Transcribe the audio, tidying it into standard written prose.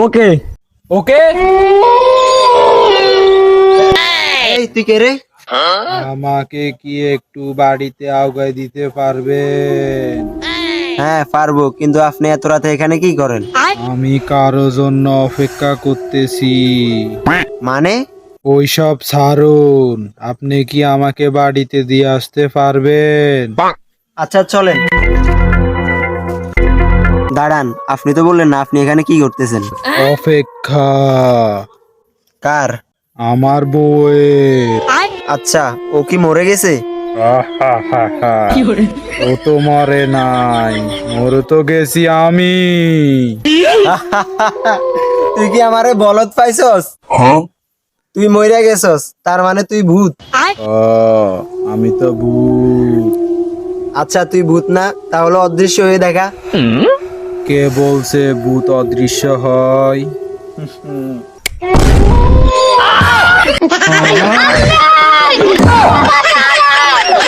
ওকে ওকে। এই তুই কে রে? আমাকে কি একটু বাড়িতে আগায় দিতে পারবেন? হ্যাঁ পারবো, কিন্তু আপনি এত রাতে এখানে কি করেন? আমি কারো জন্য অপেক্ষা করতেছি। মানে? ওইসব ছাড়ুন, আপনি কি আমাকে বাড়িতে দিয়ে আসতে পারবেন? আচ্ছা চলেন। দাঁড়ান, আপনি তো বললেন না আপনি এখানে কি করতেছেন? অপেক্ষা। কার? আমার বউয়ের। আচ্ছা, ও কি মরে গেছে? ও তো মরে নাই, মরে তো গেছি আমি। তুই কি আমারে বলদ পাইছস? তুই মইরা গেছস, তার মানে তুই ভূত। ও, আমি তো ভূত। আচ্ছা তুই ভূত না, তাহলে অদৃশ্য হয়ে দেখা। কে বলছে ভূত অদৃশ্য হয়?